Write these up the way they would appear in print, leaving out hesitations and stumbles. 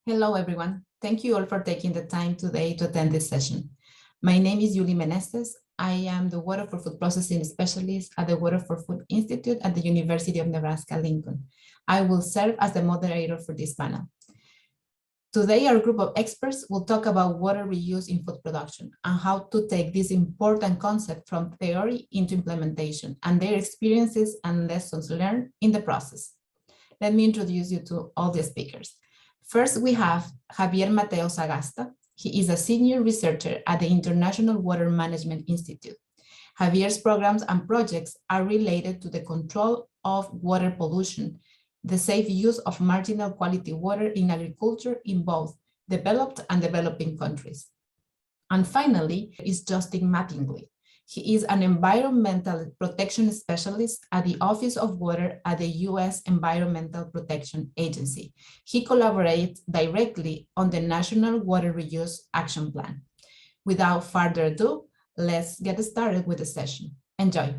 Hello, everyone. Thank you all for taking the time today to attend this session. My name is Yulie Meneses. I am the Water for Food Processing Specialist at the Water for Food Institute at the University of Nebraska-Lincoln. I will serve as the moderator for this panel. Today, our group of experts will talk about water reuse in food production and how to take this important concept from theory into implementation and their experiences and lessons learned in the process. Let me introduce you to all the speakers. First, we have Javier Mateo-Sagasta. He is a senior researcher at the International Water Management Institute. Javier's programs and projects are related to the control of water pollution, the safe use of marginal quality water in agriculture in both developed and developing countries. And finally is Justin Mattingly. He is an environmental protection specialist at the Office of Water at the U.S. Environmental Protection Agency. He collaborates directly on the National Water Reuse Action Plan. Without further ado, let's get started with the session. Enjoy.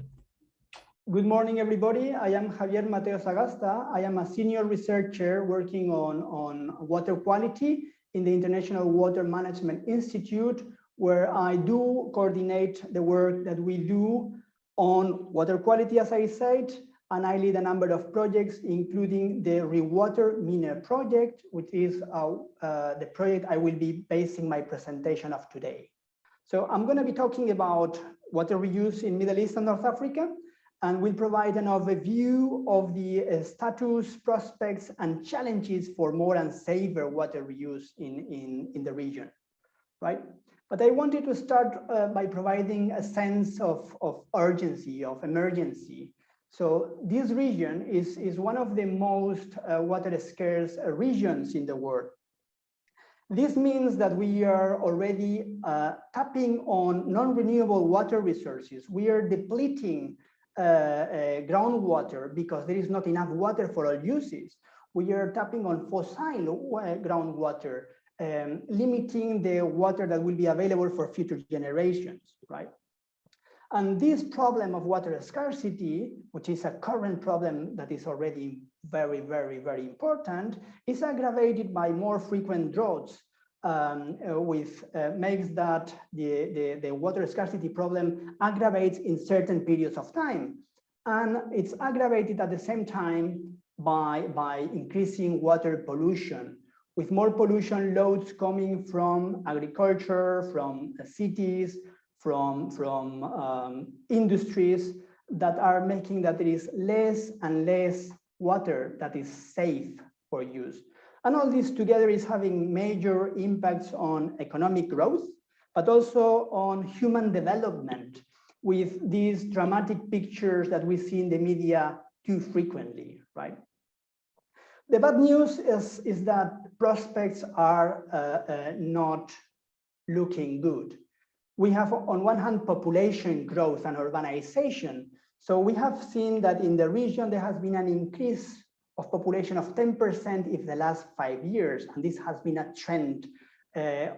Good morning, everybody. I am Javier Mateo-Sagasta. I am a senior researcher working on water quality in the International Water Management Institute, where I do coordinate the work that we do on water quality, as I said, and I lead a number of projects, including the Rewater Mine project, which is the project I will be basing my presentation of today. So I'm going to be talking about water reuse in Middle East and North Africa, and will provide an overview of the status, prospects, and challenges for more and safer water reuse in the region, right? But I wanted to start by providing a sense of urgency, of emergency. So this region is one of the most water scarce regions in the world. This means that we are already tapping on non-renewable water resources. We are depleting groundwater because there is not enough water for all uses. We are tapping on fossil groundwater, limiting the water that will be available for future generations, right? And this problem of water scarcity, which is a current problem that is already very, very, very important, is aggravated by more frequent droughts, makes that the water scarcity problem aggravates in certain periods of time. And it's aggravated at the same time by increasing water pollution, with more pollution loads coming from agriculture, from cities, from industries that are making that there is less and less water that is safe for use. And all this together is having major impacts on economic growth, but also on human development, with these dramatic pictures that we see in the media too frequently, right? The bad news is that prospects are not looking good. We have, on one hand, population growth and urbanization. So we have seen that in the region, there has been an increase of population of 10% in the last 5 years. And this has been a trend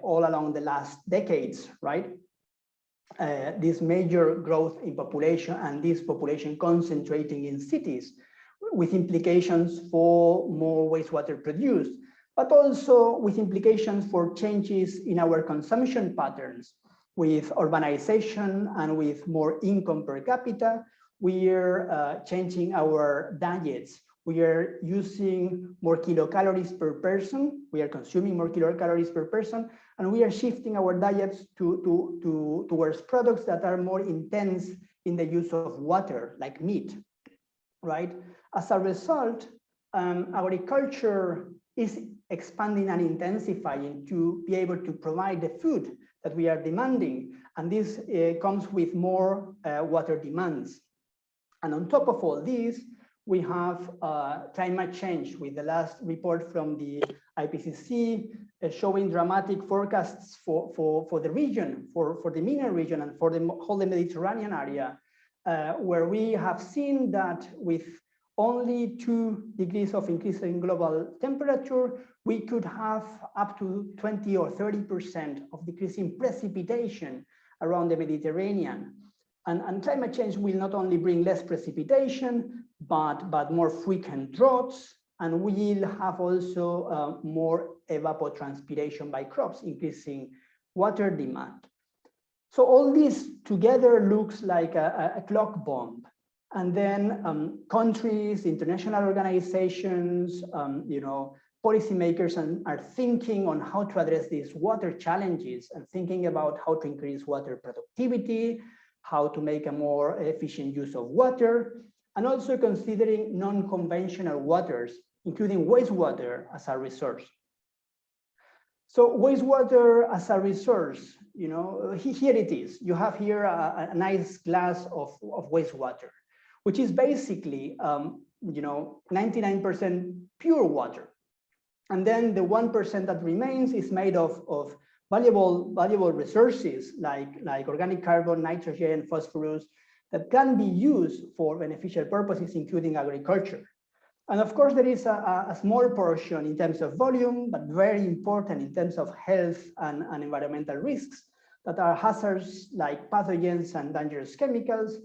all along the last decades, right? This major growth in population and this population concentrating in cities, with implications for more wastewater produced, but also with implications for changes in our consumption patterns. With urbanization and with more income per capita, we are changing our diets. We are using more kilocalories per person. We are consuming more kilocalories per person, and we are shifting our diets towards products that are more intense in the use of water, like meat, right? As a result, agriculture is expanding and intensifying to be able to provide the food that we are demanding. And this comes with more water demands. And on top of all this, we have climate change, with the last report from the IPCC showing dramatic forecasts for the region, for the MENA region and for the whole Mediterranean area, where we have seen that with only 2 degrees of increase in global temperature, we could have up to 20 or 30% of decrease in precipitation around the Mediterranean. And climate change will not only bring less precipitation, but more frequent droughts and we'll have also more evapotranspiration by crops, increasing water demand. So all this together looks like a clock bomb. And then countries, international organizations, policymakers are thinking on how to address these water challenges and thinking about how to increase water productivity, how to make a more efficient use of water, and also considering non-conventional waters, including wastewater as a resource. So wastewater as a resource, here it is. You have here a nice glass of wastewater, which is basically 99% pure water. And then the 1% that remains is made of valuable resources like organic carbon, nitrogen, phosphorus, that can be used for beneficial purposes, including agriculture. And of course, there is a small portion in terms of volume, but very important in terms of health and environmental risks that are hazards like pathogens and dangerous chemicals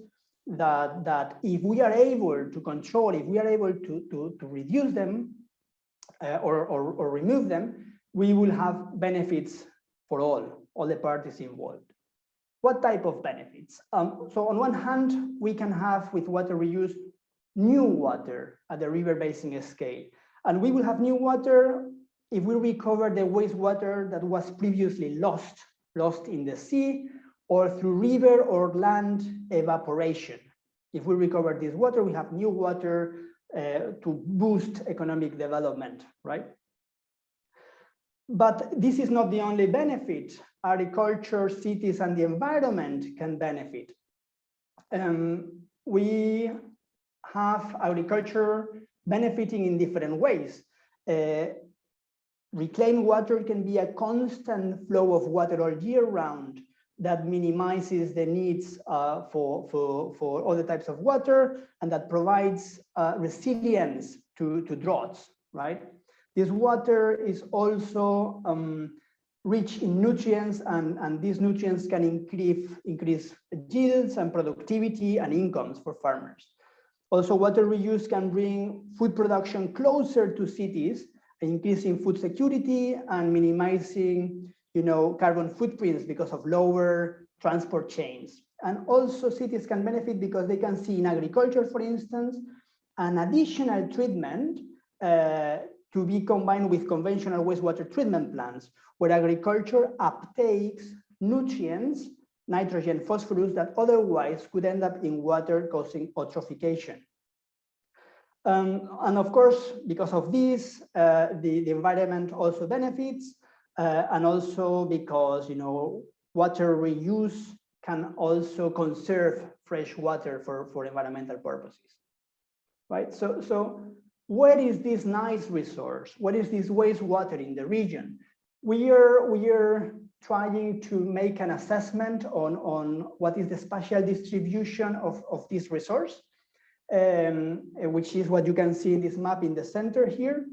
that if we are able to control, if we are able to reduce them or remove them, we will have benefits for all the parties involved. What type of benefits? So on one hand, we can have with water reuse new water at the river basin scale. And we will have new water if we recover the wastewater that was previously lost in the sea or through river or land evaporation. If we recover this water, we have new water to boost economic development, right? But this is not the only benefit. Agriculture, cities, and the environment can benefit. We have agriculture benefiting in different ways. Reclaimed water can be a constant flow of water all year round that minimizes the needs for other types of water and that provides resilience to droughts, right? This water is also rich in nutrients, and these nutrients can increase yields and productivity and incomes for farmers. Also, water reuse can bring food production closer to cities, increasing food security and minimizing, carbon footprints because of lower transport chains. And also cities can benefit because they can see in agriculture, for instance, an additional treatment to be combined with conventional wastewater treatment plants, where agriculture uptakes nutrients, nitrogen, phosphorus, that otherwise could end up in water, causing eutrophication. And of course, because of this, the environment also benefits, and also because water reuse can also conserve fresh water for environmental purposes, right? So where is this nice resource? What is this wastewater in the region? We are trying to make an assessment on what is the spatial distribution of this resource, which is what you can see in this map in the center here.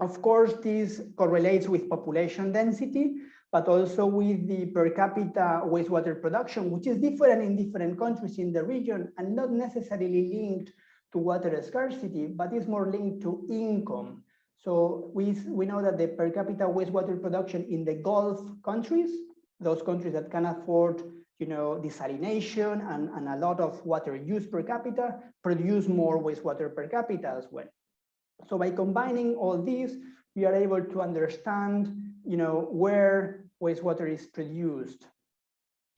Of course, this correlates with population density, but also with the per capita wastewater production, which is different in different countries in the region and not necessarily linked to water scarcity, but is more linked to income. So we know that the per capita wastewater production in the Gulf countries, those countries that can afford desalination and a lot of water use per capita, produce more wastewater per capita as well. So by combining all these, we are able to understand where wastewater is produced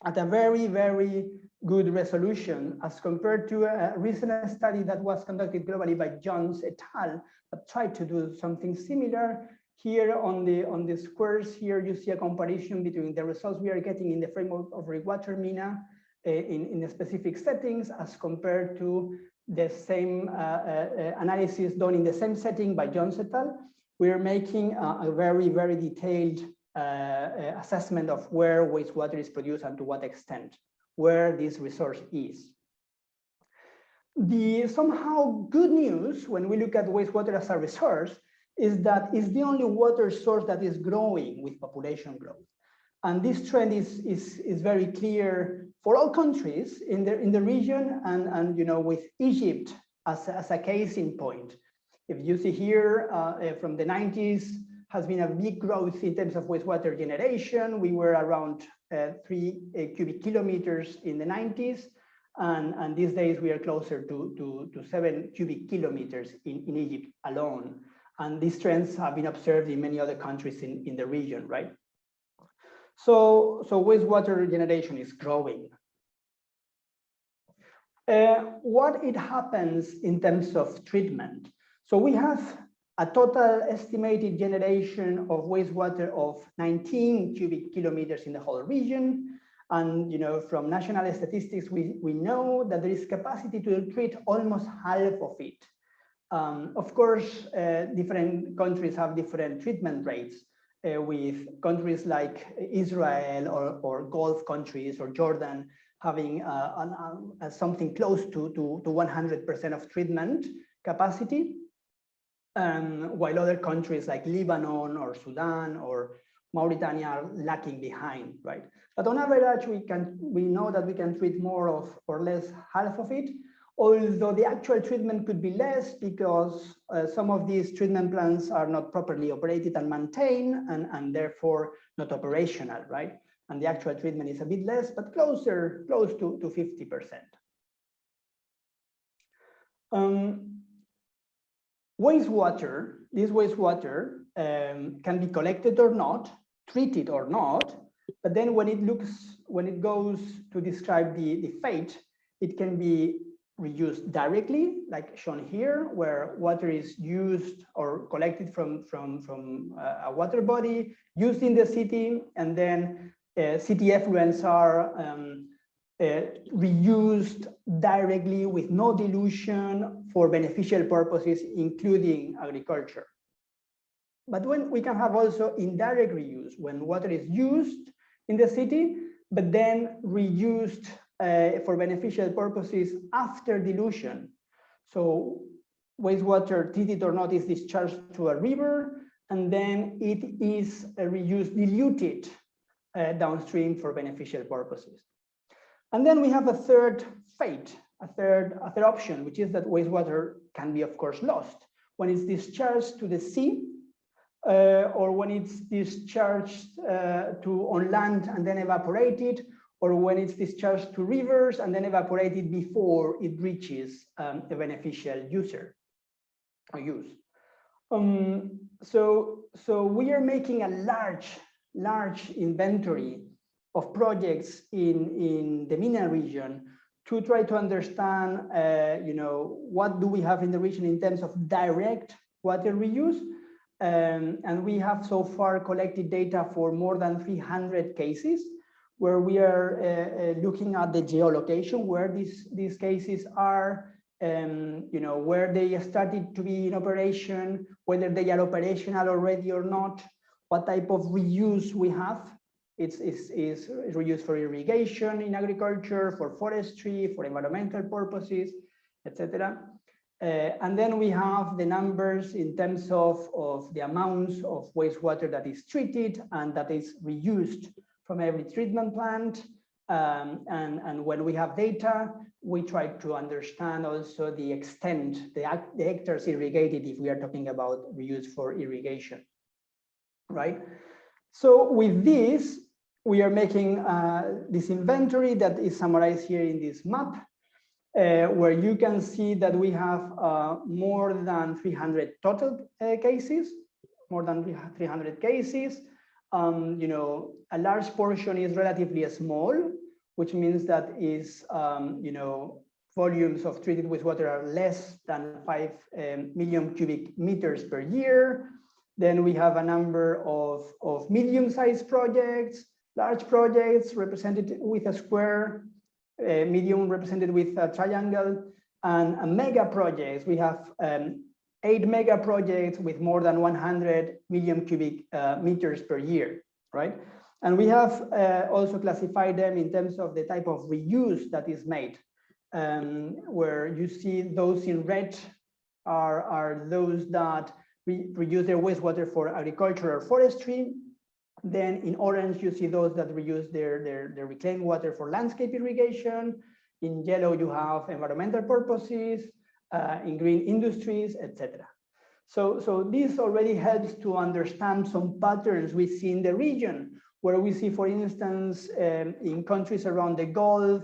at a very, very good resolution as compared to a recent study that was conducted globally by Jones et al. That tried to do something similar. Here on the squares here, you see a comparison between the results we are getting in the framework of Rewater MENA in the specific settings as compared to the same analysis done in the same setting by Jones et al. We are making a very, very detailed assessment of where wastewater is produced and to what extent, where this resource is. The somehow good news when we look at wastewater as a resource is that it's the only water source that is growing with population growth. And this trend is very clear for all countries in the region and with Egypt as a case in point. If you see here, from the 90s, has been a big growth in terms of wastewater generation. We were around 3 cubic kilometers in the 90s. And these days we are closer to 7 cubic kilometers in Egypt alone. And these trends have been observed in many other countries in the region, right? So wastewater generation is growing. What it happens in terms of treatment? So we have a total estimated generation of wastewater of 19 cubic kilometers in the whole region. And from national statistics, we know that there is capacity to treat almost half of it. Of course, different countries have different treatment rates, with countries like Israel or Gulf countries or Jordan having something close to 100% of treatment capacity, while other countries like Lebanon or Sudan or Mauritania are lagging behind, right? But on average, we know that we can treat more of or less half of it, although the actual treatment could be less because some of these treatment plants are not properly operated and maintained and therefore not operational, right? And the actual treatment is a bit less, but close to 50%. Wastewater, this wastewater can be collected or not, treated or not, but then when it goes to describe the fate, it can be reused directly, like shown here, where water is used or collected from a water body, used in the city, and then city effluents are reused directly with no dilution for beneficial purposes, including agriculture. But when we can have also indirect reuse, when water is used in the city, but then reused for beneficial purposes after dilution. So wastewater, treated or not, is discharged to a river, and then it is reused, diluted downstream for beneficial purposes. And then we have a third fate, a third option, which is that wastewater can be, of course, lost when it's discharged to the sea, or when it's discharged on land and then evaporated, or when it's discharged to rivers and then evaporated before it reaches a beneficial user or use. So we are making a large inventory of projects in the MENA region to try to understand, what do we have in the region in terms of direct water reuse. And we have so far collected data for more than 300 cases, where we are looking at the geolocation where these cases are, where they started to be in operation, whether they are operational already or not, what type of reuse we have. It's reused for irrigation in agriculture, for forestry, for environmental purposes, etc. And then we have the numbers in terms of the amounts of wastewater that is treated and that is reused from every treatment plant. And when we have data, we try to understand also the extent, the hectares irrigated, if we are talking about reuse for irrigation, right? So with this, we are making this inventory that is summarized here in this map, where you can see that we have more than 300 total cases, more than 300 cases. A large portion is relatively small, which means that is, volumes of treated wastewater are less than 5 million cubic meters per year. Then we have a number of medium-sized projects, large projects represented with a square, medium represented with a triangle, and mega projects. We have 8 mega projects with more than 100 million cubic meters per year, right? And we have also classified them in terms of the type of reuse that is made, where you see those in red are those that reuse their wastewater for agriculture or forestry. Then in orange, you see those that reuse their reclaimed water for landscape irrigation. In yellow, you have environmental purposes, in green, industries, etc. So this already helps to understand some patterns we see in the region, where we see, for instance, in countries around the Gulf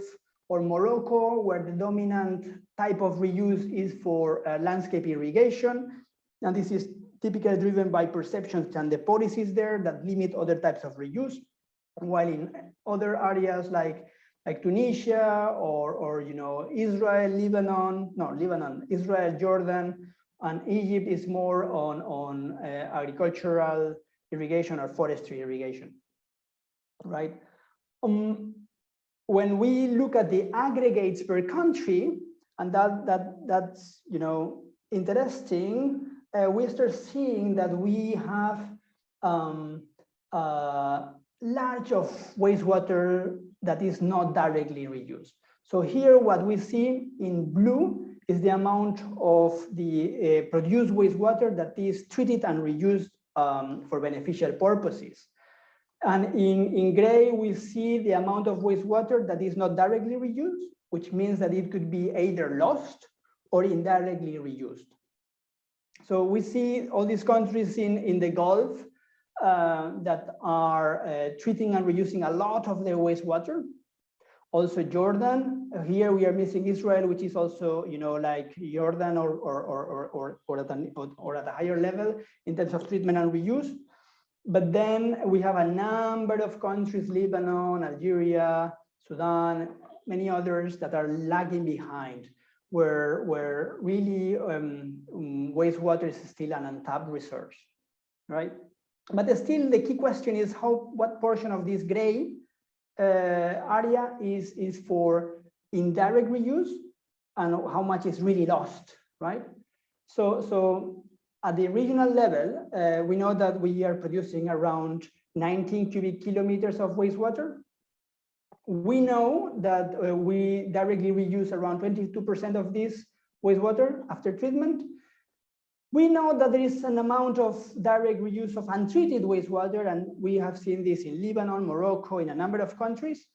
or Morocco, where the dominant type of reuse is for landscape irrigation. And this is typically driven by perceptions and the policies there that limit other types of reuse. While in other areas like Tunisia or Israel, Israel, Jordan, and Egypt is more on agricultural irrigation or forestry irrigation, right? When we look at the aggregates per country, and that's interesting, we start seeing that we have large of wastewater that is not directly reused. So here what we see in blue is the amount of the produced wastewater that is treated and reused for beneficial purposes. And in gray, we see the amount of wastewater that is not directly reused, which means that it could be either lost or indirectly reused. So we see all these countries in the Gulf that are treating and reusing a lot of their wastewater. Also Jordan, here we are missing Israel, which is also, like Jordan or at a higher level in terms of treatment and reuse. But then we have a number of countries, Lebanon, Algeria, Sudan, many others that are lagging behind, where really wastewater is still an untapped resource, right? But still the key question is what portion of this gray area is for indirect reuse and how much is really lost, right? So at the regional level, we know that we are producing around 19 cubic kilometers of wastewater. We know that we directly reuse around 22% of this wastewater after treatment. We know that there is an amount of direct reuse of untreated wastewater, and we have seen this in Lebanon, Morocco, in a number of countries.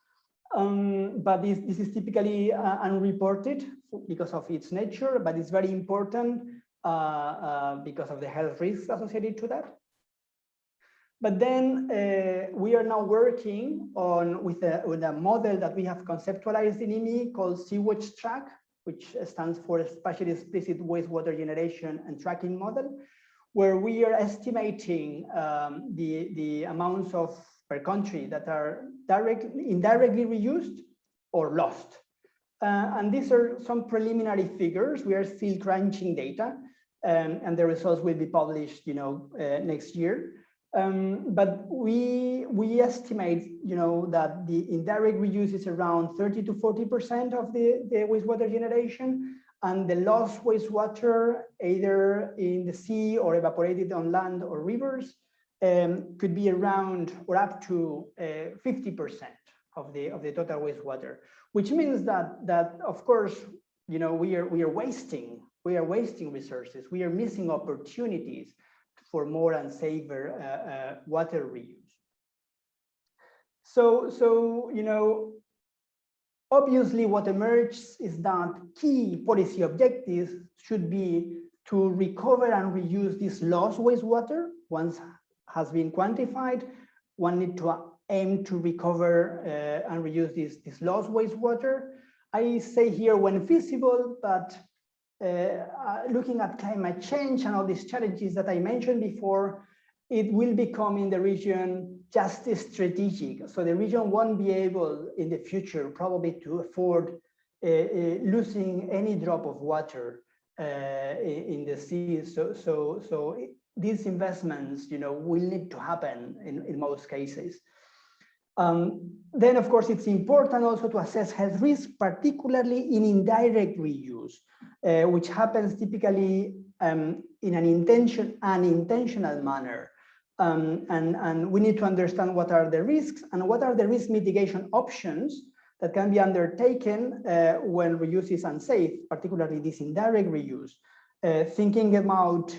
But this is typically unreported because of its nature, but it's very important because of the health risks associated to that. But then we are now working with a model that we have conceptualized in IMI called Sewage Track, which stands for Spatially Explicit Wastewater Generation and Tracking Model, where we are estimating the amounts per country that are indirectly reused or lost. And these are some preliminary figures. We are still crunching data, and the results will be published, next year. But we estimate, that the indirect reuse is around 30 to 40% of the wastewater generation, and the lost wastewater, either in the sea or evaporated on land or rivers, could be around or up to 50% of the total wastewater, which means that of course, we are wasting resources. We are missing opportunities for more and safer water reuse. So obviously what emerges is that key policy objectives should be to recover and reuse this lost wastewater once has been quantified. One need to aim to recover and reuse this lost wastewater. I say here when feasible, but looking at climate change and all these challenges that I mentioned before, it will become in the region just strategic. So the region won't be able in the future probably to afford losing any drop of water in the sea. So these investments, will need to happen in most cases. Then, of course, it's important also to assess health risk, particularly in indirect reuse, which happens typically in an unintentional manner. And we need to understand what are the risks and what are the risk mitigation options that can be undertaken when reuse is unsafe, particularly this indirect reuse. Thinking about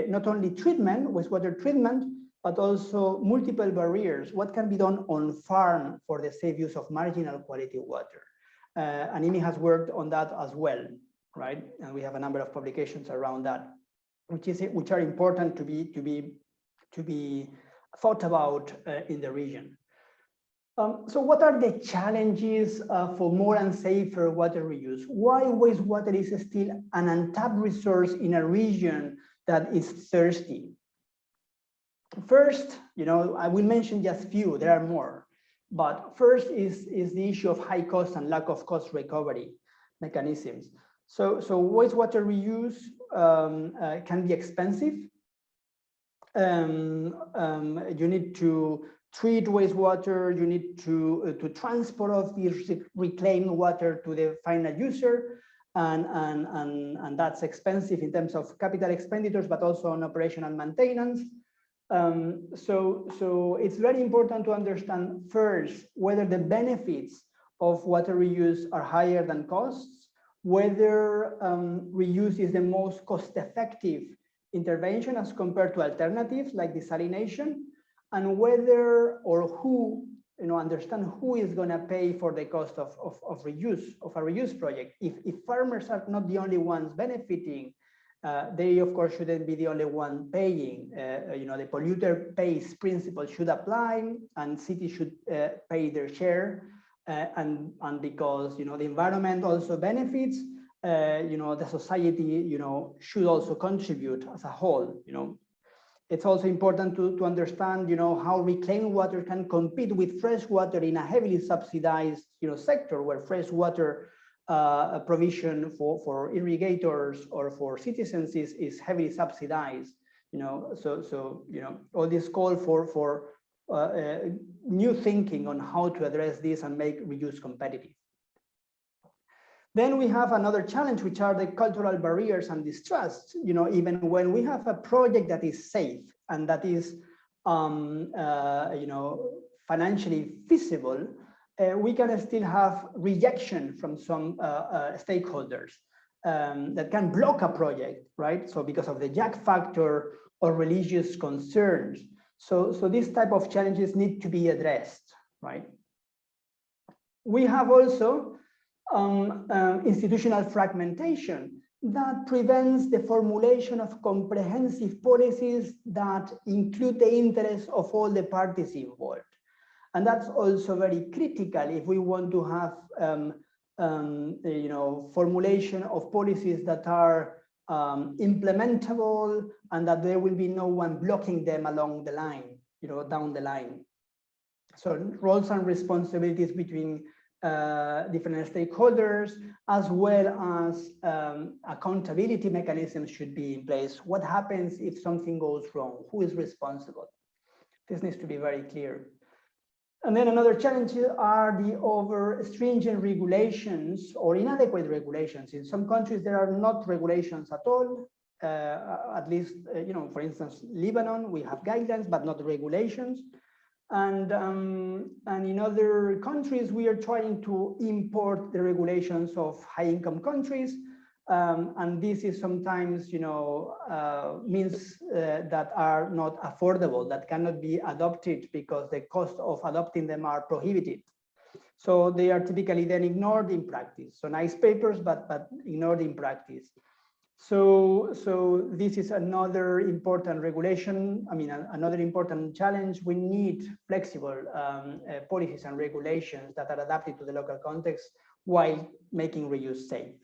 not only treatment, wastewater treatment, but also multiple barriers. What can be done on farm for the safe use of marginal quality water? And IMI has worked on that as well, right? And we have a number of publications around that. which are important to be thought about in the region. So what are the challenges for more and safer water reuse? Why wastewater is still an untapped resource in a region that is thirsty? First, I will mention just few, there are more. But first is the issue of high cost and lack of cost recovery mechanisms. So wastewater reuse can be expensive. You need to treat wastewater, you need to transport of this reclaimed water to the final user, and that's expensive in terms of capital expenditures, but also on operation and maintenance. So it's very important to understand first whether the benefits of water reuse are higher than costs, whether reuse is the most cost-effective intervention as compared to alternatives like desalination, and whether or who, understand who is going to pay for the cost of reuse, of a reuse project. If farmers are not the only ones benefiting, they of course shouldn't be the only one paying. The polluter pays principle should apply, and cities should pay their share. And because the environment also benefits, the society should also contribute as a whole. It's also important to understand how reclaimed water can compete with fresh water in a heavily subsidized sector, where fresh water provision for irrigators or for citizens is heavily subsidized. So all this call for new thinking on how to address this and make reuse competitive. Then we have another challenge, which are the cultural barriers and distrust. Even when we have a project that is safe and that is financially feasible, we can still have rejection from some stakeholders that can block a project, right? So because of the jack factor or religious concerns. So these type of challenges need to be addressed, right? We have also institutional fragmentation that prevents the formulation of comprehensive policies that include the interests of all the parties involved. And that's also very critical if we want to have formulation of policies that are implementable, and that there will be no one blocking them along the line, down the line. So roles and responsibilities between different stakeholders, as well as accountability mechanisms should be in place. What happens if something goes wrong? Who is responsible? This needs to be very clear. And then another challenge are the over stringent regulations or inadequate regulations. In some countries, there are not regulations at all. At least, for instance, Lebanon, we have guidelines, but not regulations. And in other countries, we are trying to import the regulations of high-income countries. And this is sometimes, means that are not affordable, that cannot be adopted because the cost of adopting them are prohibitive. So they are typically then ignored in practice. So nice papers, but ignored in practice. So this is another important regulation. Another important challenge. We need flexible policies and regulations that are adapted to the local context while making reuse safe.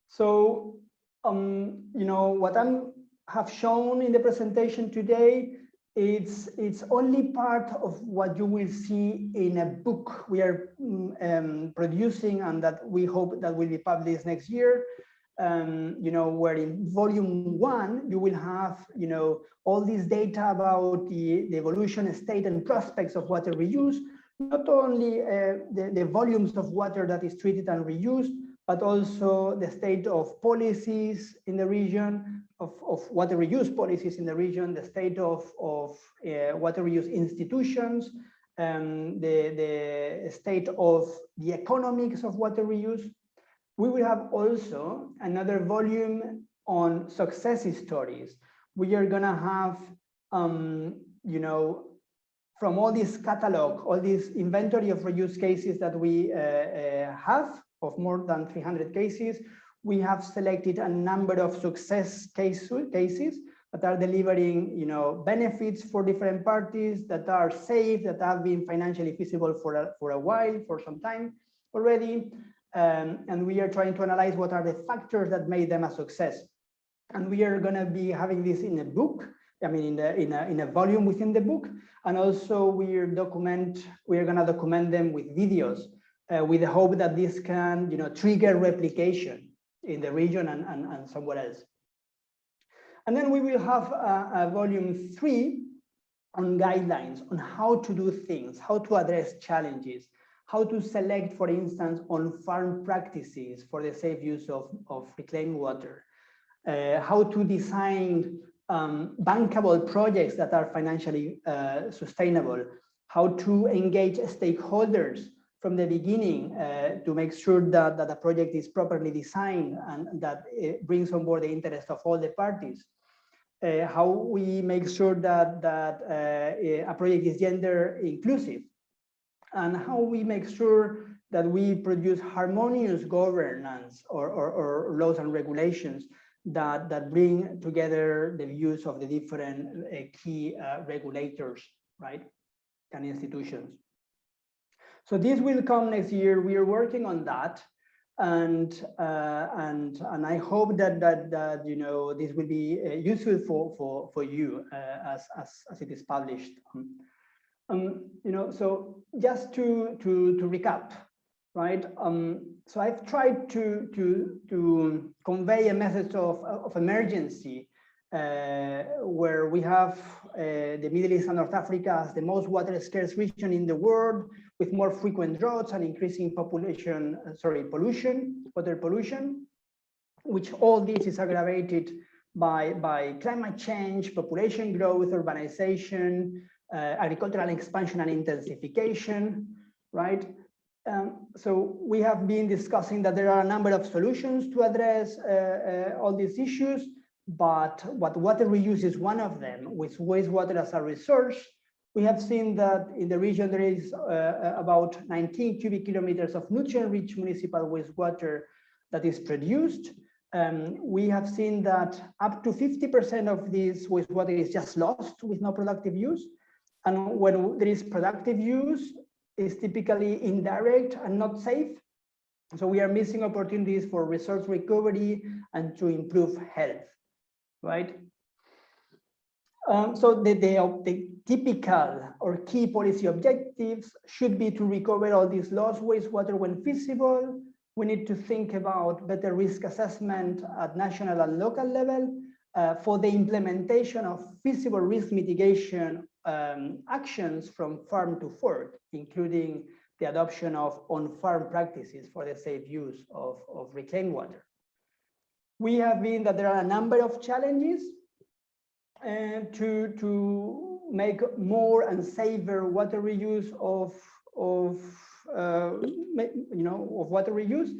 So, what I have shown in the presentation today, it's only part of what you will see in a book we are producing, and that we hope that will be published next year. Where in volume 1, you will have, all this data about the evolution, state, and prospects of water reuse, not only the volumes of water that is treated and reused, but also the state of policies in the region, of water reuse policies in the region, the state of water reuse institutions, the state of the economics of water reuse. We will have also another volume on success stories. We are gonna have, from all this catalog, all this inventory of reuse cases that we have, of more than 300 cases, we have selected a number of success cases that are delivering, benefits for different parties, that are safe, that have been financially feasible for a while, for some time already. And we are trying to analyze what are the factors that made them a success. And we are going to be having this in a book, in a volume within the book. And also we are going to document them with videos with the hope that this can, trigger replication in the region and somewhere else. And then we will have a volume 3 on guidelines on how to do things, how to address challenges, how to select, for instance, on-farm practices for the safe use of reclaimed water, how to design bankable projects that are financially sustainable, how to engage stakeholders from the beginning to make sure that the project is properly designed and that it brings on board the interest of all the parties. How we make sure that a project is gender inclusive, and how we make sure that we produce harmonious governance or laws and regulations that bring together the views of the different key regulators, right, and institutions. So this will come next year. We are working on that, and I hope that this will be useful for you as it is published. So just to recap, right? So I've tried to convey a message of emergency, where we have the Middle East and North Africa as the most water scarce region in the world, with more frequent droughts and increasing pollution, water pollution, which all this is aggravated by climate change, population growth, urbanization, agricultural expansion and intensification, right? So we have been discussing that there are a number of solutions to address all these issues, but water reuse is one of them, with wastewater as a resource. We have seen that in the region there is about 19 cubic kilometers of nutrient-rich municipal wastewater that is produced. We have seen that up to 50% of this wastewater is just lost with no productive use. And when there is productive use, it's typically indirect and not safe. So we are missing opportunities for resource recovery and to improve health, right? So the typical or key policy objectives should be to recover all this lost wastewater when feasible. We need to think about better risk assessment at national and local level for the implementation of feasible risk mitigation actions from farm to fork, including the adoption of on-farm practices for the safe use of reclaimed water. We have been that there are a number of challenges to make more and safer water reuse of water reuse,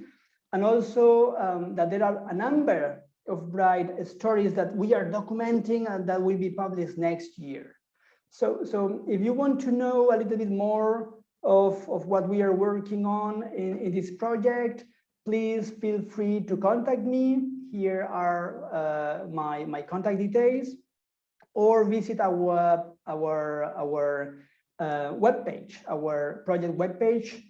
and also that there are a number of bright stories that we are documenting and that will be published next year. So if you want to know a little bit more of what we are working on in this project, please feel free to contact me. Here are my contact details, or visit our webpage, our project webpage,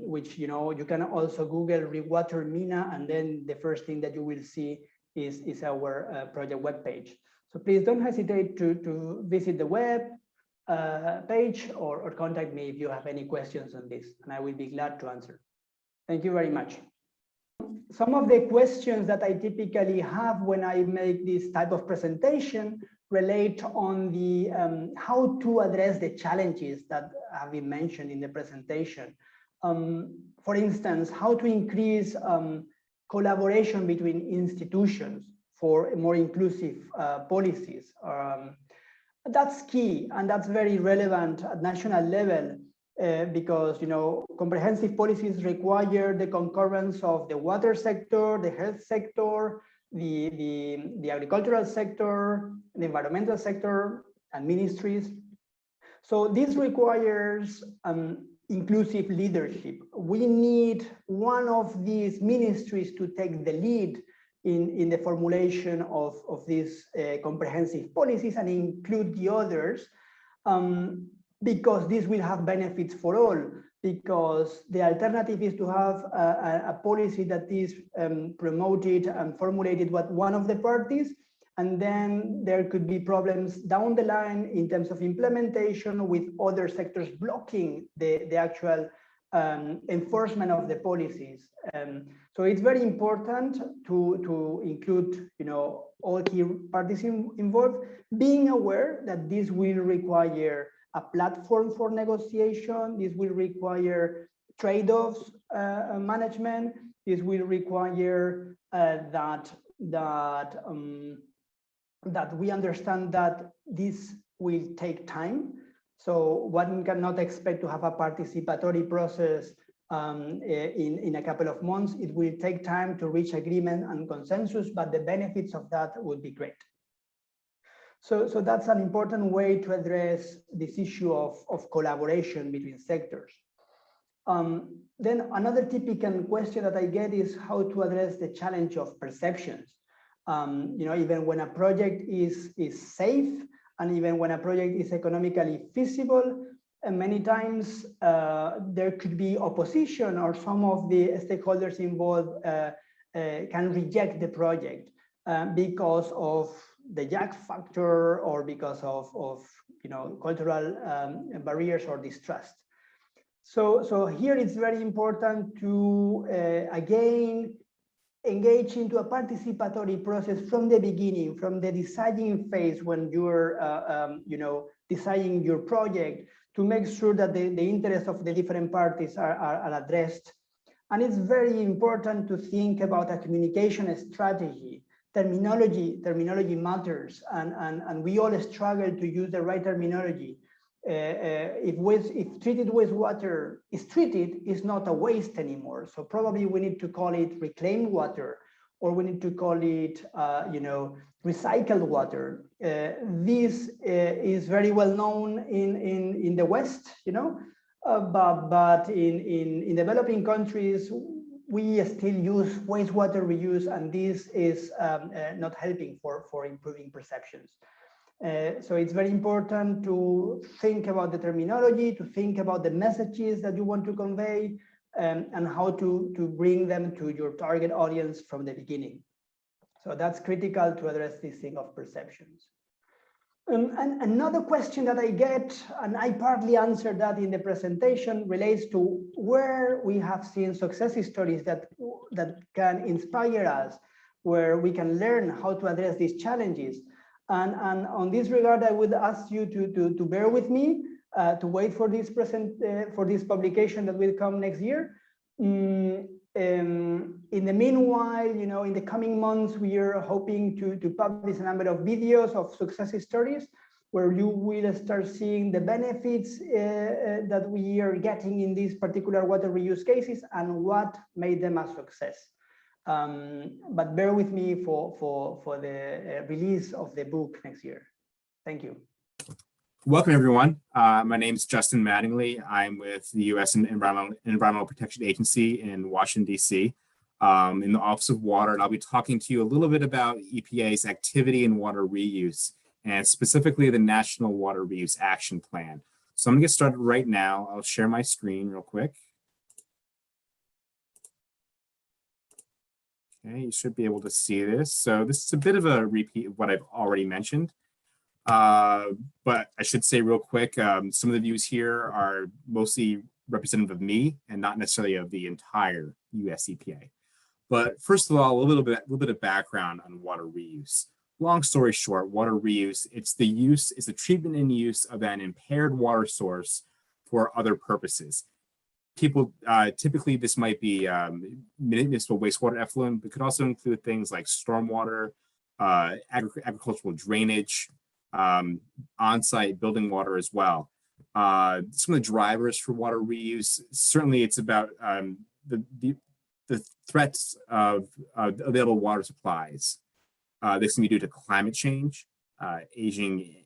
which you can also Google Rewater MENA, and then the first thing that you will see is our project webpage. So please don't hesitate to visit the web page or contact me if you have any questions on this, and I will be glad to answer. Thank you very much. Some of the questions that I typically have when I make this type of presentation relate on the how to address the challenges that have been mentioned in the presentation. For instance, how to increase collaboration between institutions for more inclusive policies. That's key, and that's very relevant at national level. Because comprehensive policies require the concurrence of the water sector, the health sector, the agricultural sector, the environmental sector, and ministries. So this requires inclusive leadership. we need one of these ministries to take the lead in the formulation of these comprehensive policies and include the others, because this will have benefits for all, because the alternative is to have a policy that is promoted and formulated by one of the parties, and then there could be problems down the line in terms of implementation with other sectors blocking the actual enforcement of the policies. So it's very important to include, all key parties involved, being aware that this will require a platform for negotiation. This will require trade-offs management. This will require that we understand that this will take time. So one cannot expect to have a participatory process in a couple of months. It will take time to reach agreement and consensus, but the benefits of that would be great. So that's an important way to address this issue of collaboration between sectors. Then another typical question that I get is how to address the challenge of perceptions. Even when a project is safe, and even when a project is economically feasible, and many times there could be opposition, or some of the stakeholders involved can reject the project because of the jack factor, or because of cultural barriers or distrust. So here it's very important to again engage into a participatory process from the beginning, from the deciding phase, when you're deciding your project, to make sure that the interests of the different parties are addressed. And it's very important to think about a communication strategy. Terminology matters, and we all struggle to use the right terminology. If treated wastewater is treated, it's not a waste anymore. So probably we need to call it reclaimed water, or we need to call it, recycled water. This is very well known in the West, but in developing countries, we still use wastewater reuse, and this is not helping for improving perceptions. So it's very important to think about the terminology, to think about the messages that you want to convey, and how to bring them to your target audience from the beginning. So that's critical to address this thing of perceptions. And another question that I get, and I partly answered that in the presentation, relates to where we have seen success stories that can inspire us, where we can learn how to address these challenges. And on this regard, I would ask you to bear with me, to wait for this publication that will come next year. In the meanwhile, in the coming months, we are hoping to publish a number of videos of success stories, where you will start seeing the benefits that we are getting in these particular water reuse cases and what made them a success. But bear with me for the release of the book next year. Thank you. Welcome, everyone. My name is Justin Mattingly. I'm with the U.S. Environmental Protection Agency in Washington, D.C., in the Office of Water, and I'll be talking to you a little bit about EPA's activity in water reuse, and specifically the National Water Reuse Action Plan. So I'm going to get started right now. I'll share my screen real quick. Okay, you should be able to see this. So this is a bit of a repeat of what I've already mentioned. But I should say real quick, some of the views here are mostly representative of me and not necessarily of the entire US EPA. But first of all, a little bit of background on water reuse. Long story short, water reuse, it's the treatment and use of an impaired water source for other purposes. People, typically this might be municipal wastewater effluent, but could also include things like stormwater, agricultural drainage, on-site building water as well. Some of the drivers for water reuse, certainly it's about the threats of available water supplies. This can be due to climate change, aging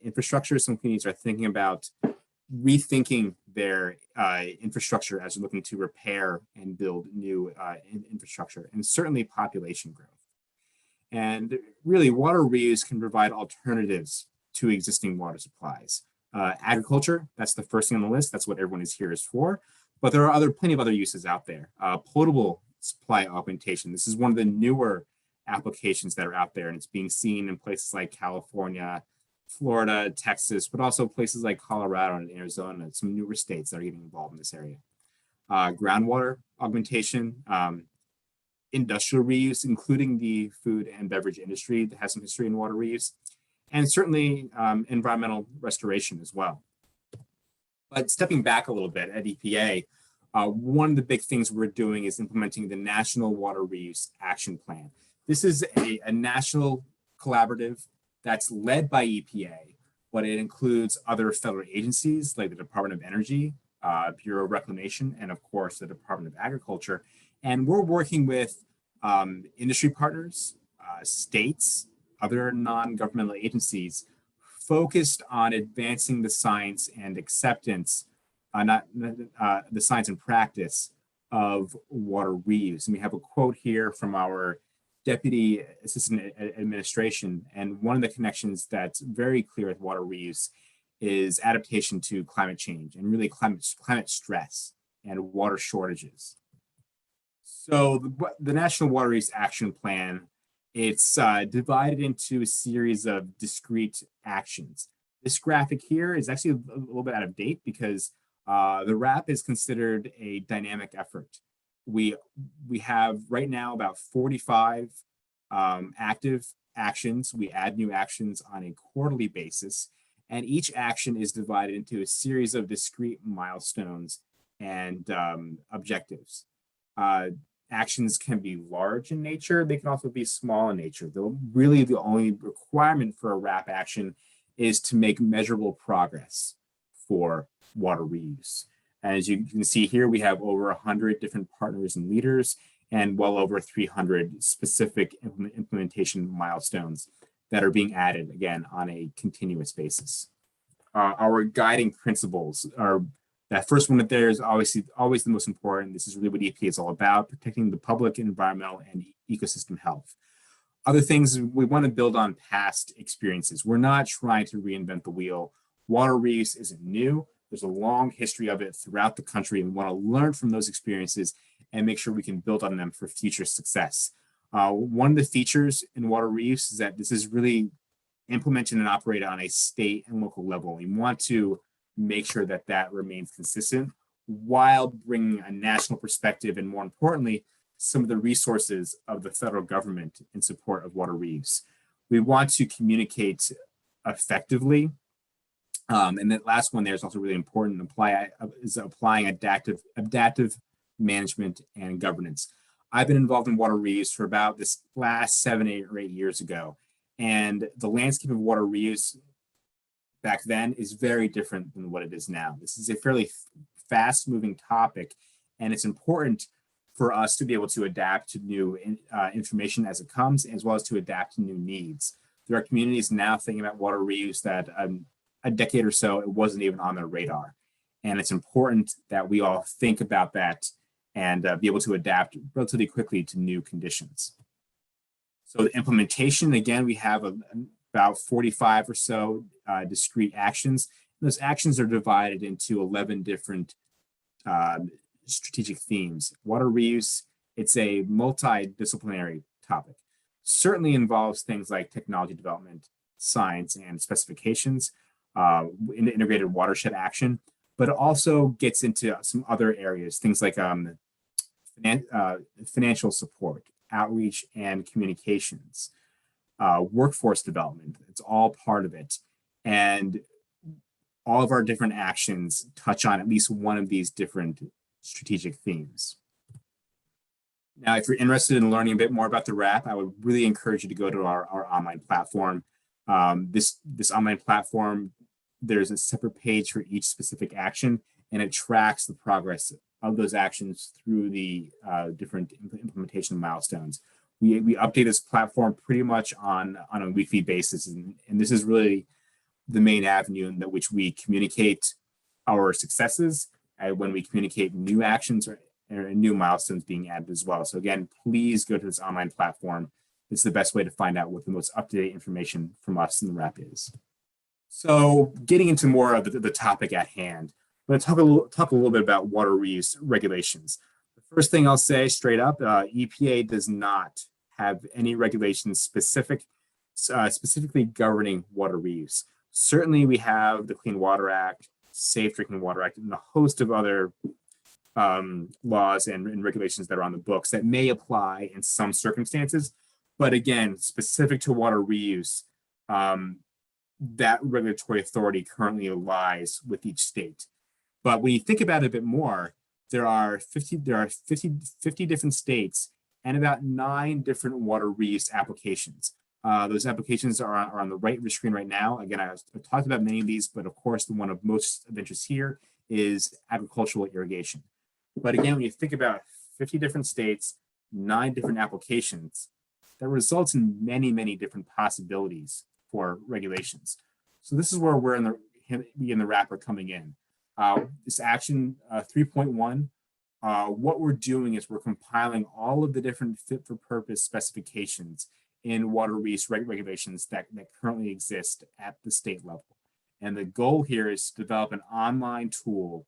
infrastructure. Some communities are thinking about rethinking their infrastructure as they're looking to repair and build new infrastructure, and certainly population growth. And really, water reuse can provide alternatives to existing water supplies. Agriculture, that's the first thing on the list. That's what everyone is here is for. But there are plenty of other uses out there. Potable supply augmentation. This is one of the newer applications that are out there, and it's being seen in places like California, Florida, Texas, but also places like Colorado and Arizona, some newer states that are getting involved in this area. Groundwater augmentation, industrial reuse, including the food and beverage industry that has some history in water reuse, and certainly environmental restoration as well. But stepping back a little bit at EPA, one of the big things we're doing is implementing the National Water Reuse Action Plan. This is a national collaborative that's led by EPA, but it includes other federal agencies like the Department of Energy, Bureau of Reclamation, and of course the Department of Agriculture. And we're working with industry partners, states, other non-governmental agencies focused on advancing the science and acceptance, the science and practice of water reuse. And we have a quote here from our Deputy Assistant Administration. And one of the connections that's very clear with water reuse is adaptation to climate change and really climate stress and water shortages. So the National Water Reuse Action Plan, it's divided into a series of discrete actions. This graphic here is actually a little bit out of date because the RAP is considered a dynamic effort. We have right now about 45 active actions. We add new actions on a quarterly basis, and each action is divided into a series of discrete milestones and objectives. Actions can be large in nature. They can also be small in nature. Really, the only requirement for a RAP action is to make measurable progress for water reuse. As you can see here, we have over 100 different partners and leaders and well over 300 specific implementation milestones that are being added, again, on a continuous basis. Our guiding principles are that first one there is obviously always the most important. This is really what EPA is all about, protecting the public, environmental, and ecosystem health. Other things, we want to build on past experiences. We're not trying to reinvent the wheel. Water reuse isn't new. There's a long history of it throughout the country, and we want to learn from those experiences and make sure we can build on them for future success. One of the features in water reuse is that this is really implemented and operated on a state and local level. We want to make sure that that remains consistent while bringing a national perspective and, more importantly, some of the resources of the federal government in support of water reuse. We want to communicate effectively. And that last one there is also really important, applying adaptive management and governance. I've been involved in water reuse for about this last 7 or 8 years ago. And the landscape of water reuse back then is very different than what it is now. This is a fairly fast-moving topic, and it's important for us to be able to adapt to new information as it comes, as well as to adapt to new needs. There are communities now thinking about water reuse that a decade or so, it wasn't even on their radar. And it's important that we all think about that and be able to adapt relatively quickly to new conditions. So the implementation, again, we have about 45 or so discrete actions. Those actions are divided into 11 different strategic themes. Water reuse, it's a multidisciplinary topic. Certainly involves things like technology development, science, and specifications, integrated watershed action, but it also gets into some other areas, things like financial support, outreach, and communications, workforce development. It's all part of it. And all of our different actions touch on at least one of these different strategic themes. Now, if you're interested in learning a bit more about the RAP, I would really encourage you to go to our online platform. This online platform, there's a separate page for each specific action, and it tracks the progress of those actions through the different implementation milestones. We update this platform pretty much on a weekly basis, and this is really the main avenue in which we communicate our successes when we communicate new actions or new milestones being added as well. So again, please go to this online platform. It's the best way to find out what the most up-to-date information from us in the RAP is. So getting into more of the topic at hand, I'm going to talk a little bit about water reuse regulations. The first thing I'll say straight up, EPA does not have any regulations specifically governing water reuse. Certainly we have the Clean Water Act, Safe Drinking Water Act, and a host of other laws and regulations that are on the books that may apply in some circumstances. But again, specific to water reuse, that regulatory authority currently lies with each state. But when you think about it a bit more, there are 50 different states and about 9 different water reuse applications. Those applications are on the right of your screen right now. Again, I've talked about many of these, but of course, the one of most of interest here is agricultural irrigation. But again, when you think about 50 different states, 9 different applications, that results in many, many different possibilities for regulations. So this is where we're in the wrapper coming in. This action 3.1, what we're doing is we're compiling all of the different fit for purpose specifications in water reuse regulations that currently exist at the state level. And the goal here is to develop an online tool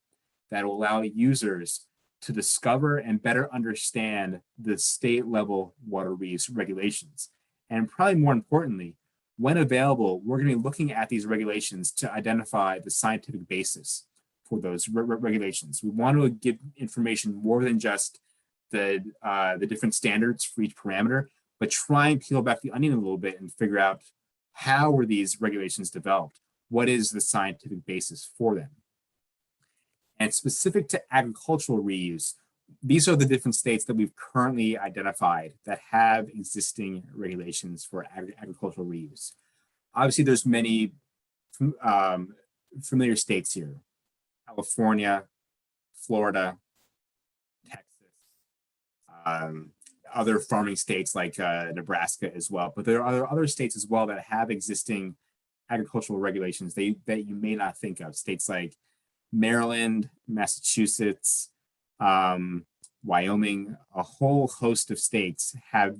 that will allow users to discover and better understand the state level water reuse regulations. And probably more importantly, when available, we're going to be looking at these regulations to identify the scientific basis for those regulations. We want to give information more than just the different standards for each parameter, but try and peel back the onion a little bit and figure out how were these regulations developed? What is the scientific basis for them? And specific to agricultural reuse, these are the different states that we've currently identified that have existing regulations for agricultural reuse. Obviously, there's many familiar states here: California, Florida, Texas, other farming states like Nebraska as well. But there are other states as well that have existing agricultural regulations that you may not think of. States like Maryland, Massachusetts, Wyoming, a whole host of states have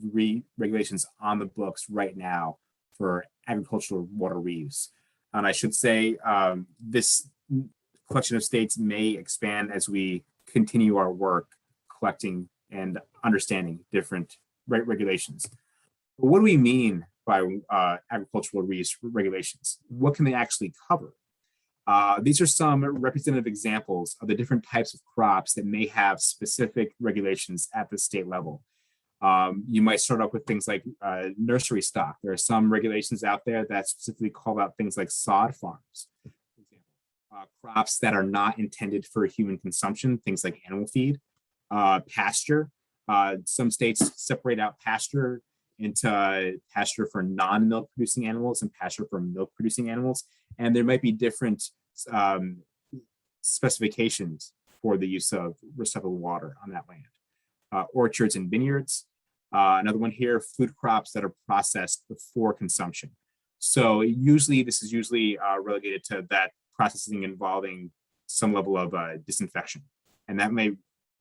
regulations on the books right now for agricultural water reuse. And I should say this collection of states may expand as we continue our work collecting and understanding different regulations. But what do we mean by agricultural reuse regulations? What can they actually cover? These are some representative examples of the different types of crops that may have specific regulations at the state level. You might start off with things like nursery stock. There are some regulations out there that specifically call out things like sod farms, for example. Crops that are not intended for human consumption, things like animal feed, pasture. Some states separate out pasture into pasture for non-milk producing animals and pasture for milk producing animals. And there might be different specifications for the use of recycled water on that land. Orchards and vineyards. Another one here, food crops that are processed before consumption. So this is usually relegated to that processing involving some level of disinfection. And that may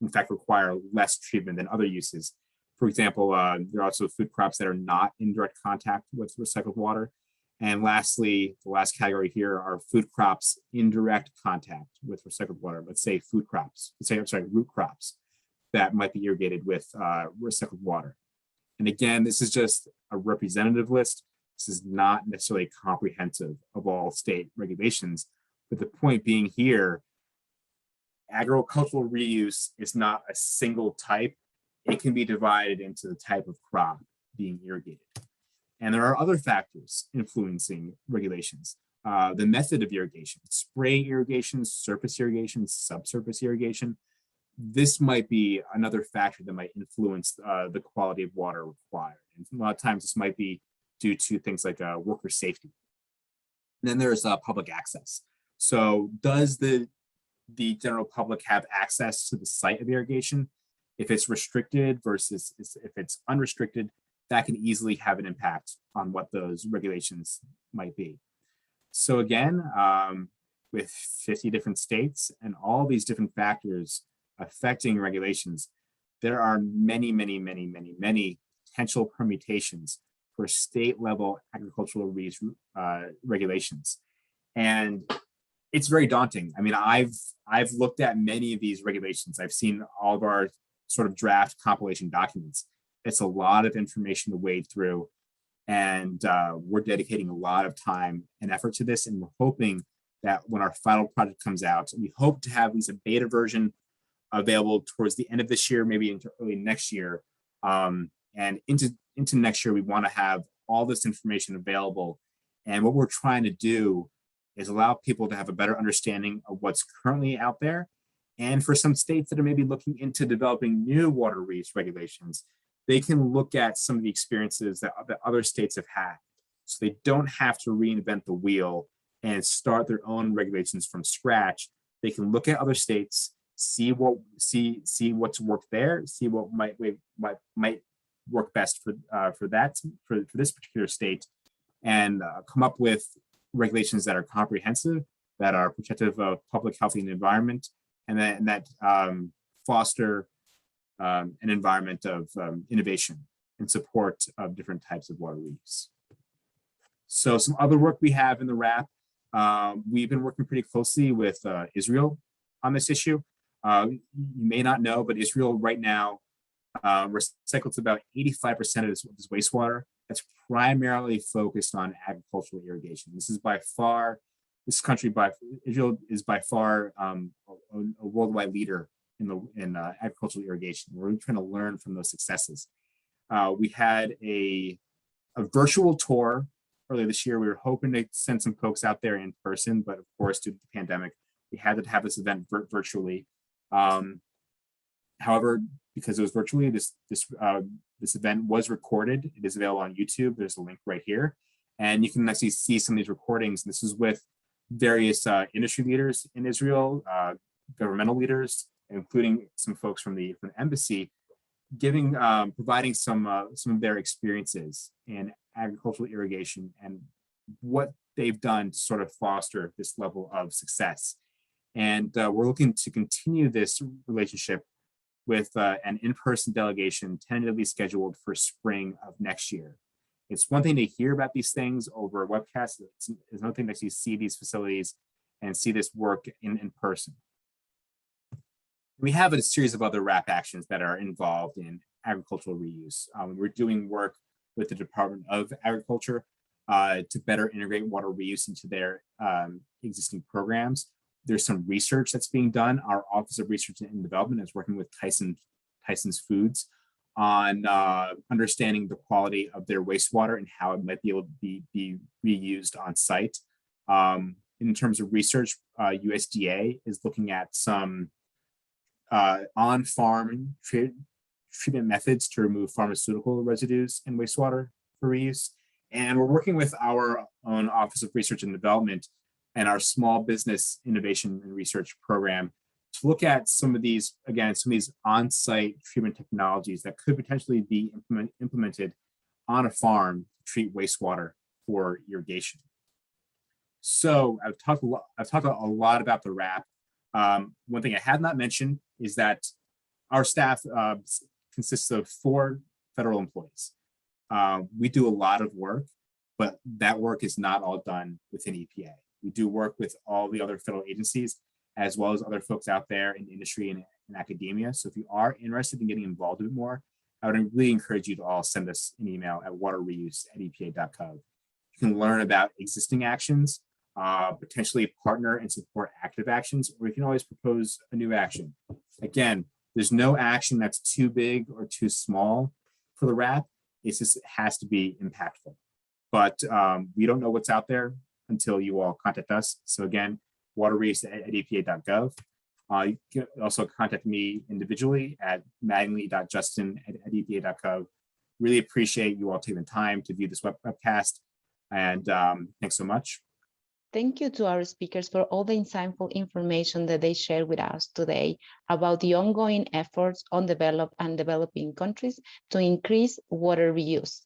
in fact require less treatment than other uses. For example, there are also food crops that are not in direct contact with recycled water. And lastly, the last category here are food crops in direct contact with recycled water. Let's say root crops that might be irrigated with recycled water. And again, this is just a representative list. This is not necessarily comprehensive of all state regulations. But the point being here, agricultural reuse is not a single type. It can be divided into the type of crop being irrigated. And there are other factors influencing regulations. The method of irrigation, spray irrigation, surface irrigation, subsurface irrigation. This might be another factor that might influence the quality of water required. And a lot of times this might be due to things like worker safety. And then there's public access. So does the general public have access to the site of irrigation? If it's restricted versus if it's unrestricted, that can easily have an impact on what those regulations might be. So again, with 50 different states and all these different factors affecting regulations, there are many, many, many, many, many potential permutations for state level agricultural regulations. And it's very daunting. I mean, I've looked at many of these regulations. I've seen all of our sort of draft compilation documents. It's a lot of information to wade through. And we're dedicating a lot of time and effort to this. And we're hoping that when our final project comes out, we hope to have at least a beta version available towards the end of this year, maybe into early next year. And into next year, we want to have all this information available. And what we're trying to do is allow people to have a better understanding of what's currently out there. And for some states that are maybe looking into developing new water reuse regulations, they can look at some of the experiences that other states have had. So they don't have to reinvent the wheel and start their own regulations from scratch. They can look at other states, see what's worked there, see what might work best for this particular state, and come up with regulations that are comprehensive, that are protective of public health and the environment, and that foster an environment of innovation and support of different types of water reuse. So some other work we have in the RAP, we've been working pretty closely with Israel on this issue. You may not know, but Israel right now recycles about 85% of this wastewater. That's primarily focused on agricultural irrigation. Israel is by far a worldwide leader in agricultural irrigation. We're trying to learn from those successes. We had a virtual tour earlier this year. We were hoping to send some folks out there in person, but of course, due to the pandemic, we had to have this event virtually. However, because it was virtually, this event was recorded. It is available on YouTube. There's a link right here, and you can actually see some of these recordings. This is with various industry leaders in Israel, governmental leaders, including some folks from the embassy, providing some of their experiences in agricultural irrigation and what they've done to sort of foster this level of success. And we're looking to continue this relationship with an in-person delegation tentatively scheduled for spring of next year. It's one thing to hear about these things over a webcast. It's another thing to actually see these facilities and see this work in person. We have a series of other RAP actions that are involved in agricultural reuse. We're doing work with the Department of Agriculture to better integrate water reuse into their existing programs. There's some research that's being done. Our Office of Research and Development is working with Tyson's Foods on understanding the quality of their wastewater and how it might be able to be reused on site. In terms of research, USDA is looking at some on-farm treatment methods to remove pharmaceutical residues in wastewater for reuse. And we're working with our own Office of Research and Development and our Small Business Innovation and Research Program to look at some of these on-site treatment technologies that could potentially be implemented on a farm to treat wastewater for irrigation. So I've talked a lot about the RAP. One thing I had not mentioned is that our staff consists of 4 federal employees. We do a lot of work, but that work is not all done within EPA. We do work with all the other federal agencies, as well as other folks out there in industry and in academia. So if you are interested in getting involved a bit more, I would really encourage you to all send us an email at waterreuse@epa.gov. You can learn about existing actions, potentially partner and support active actions, or you can always propose a new action. Again, there's no action that's too big or too small for the RAP. It just has to be impactful. But we don't know what's out there until you all contact us. So again, waterreuse@epa.gov. You can also contact me individually at mattingly.justin@epa.gov. Really appreciate you all taking the time to view this webcast. And thanks so much. Thank you to our speakers for all the insightful information that they shared with us today about the ongoing efforts on developed and developing countries to increase water reuse.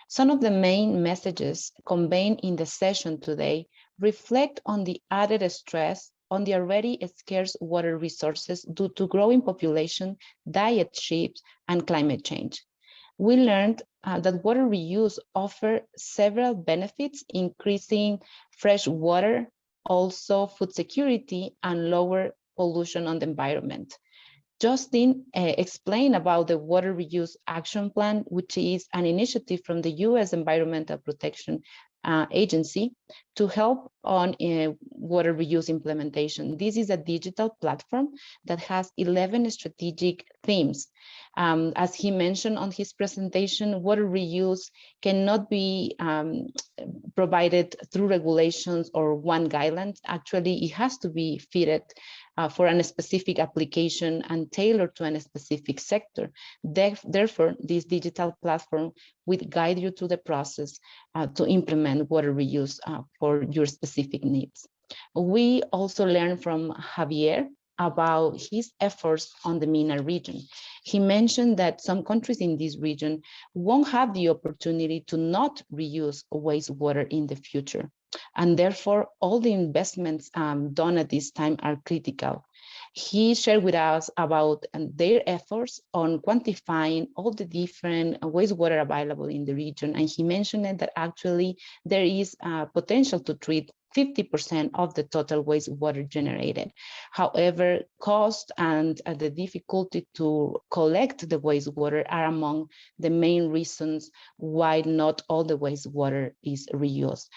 Some of the main messages conveyed in the session today reflect on the added stress on the already scarce water resources due to growing population, diet shifts, and climate change. We learned that water reuse offers several benefits, increasing fresh water, also food security, and lower pollution on the environment. Justin explained about the Water Reuse Action Plan, which is an initiative from the U.S. Environmental Protection Agency to help on water reuse implementation. This is a digital platform that has 11 strategic themes. As he mentioned on his presentation, water reuse cannot be provided through regulations or one guideline. Actually, it has to be fitted for a specific application and tailored to a specific sector. Therefore, this digital platform will guide you through the process to implement water reuse for your specific needs. We also learned from Javier about his efforts on the MENA region. He mentioned that some countries in this region won't have the opportunity to not reuse wastewater in the future. And therefore, all the investments done at this time are critical. He shared with us about their efforts on quantifying all the different wastewater available in the region. And he mentioned that actually there is potential to treat 50% of the total wastewater generated. However, cost and the difficulty to collect the wastewater are among the main reasons why not all the wastewater is reused.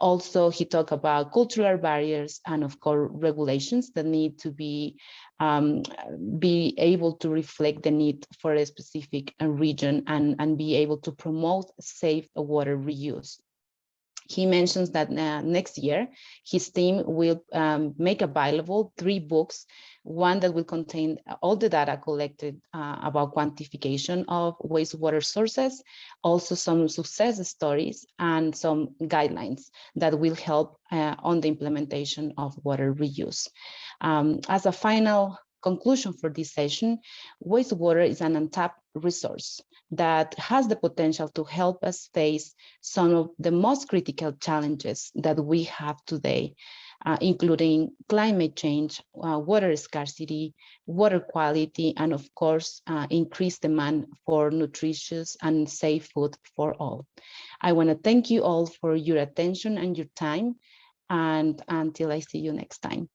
Also, he talked about cultural barriers and, of course, regulations that need to be able to reflect the need for a specific region and be able to promote safe water reuse. He mentions that next year, his team will make available 3 books, one that will contain all the data collected about quantification of wastewater sources, also some success stories and some guidelines that will help on the implementation of water reuse. As a final conclusion for this session, wastewater is an untapped resource that has the potential to help us face some of the most critical challenges that we have today, including climate change, water scarcity, water quality, and of course, increased demand for nutritious and safe food for all. I want to thank you all for your attention and your time, and until I see you next time.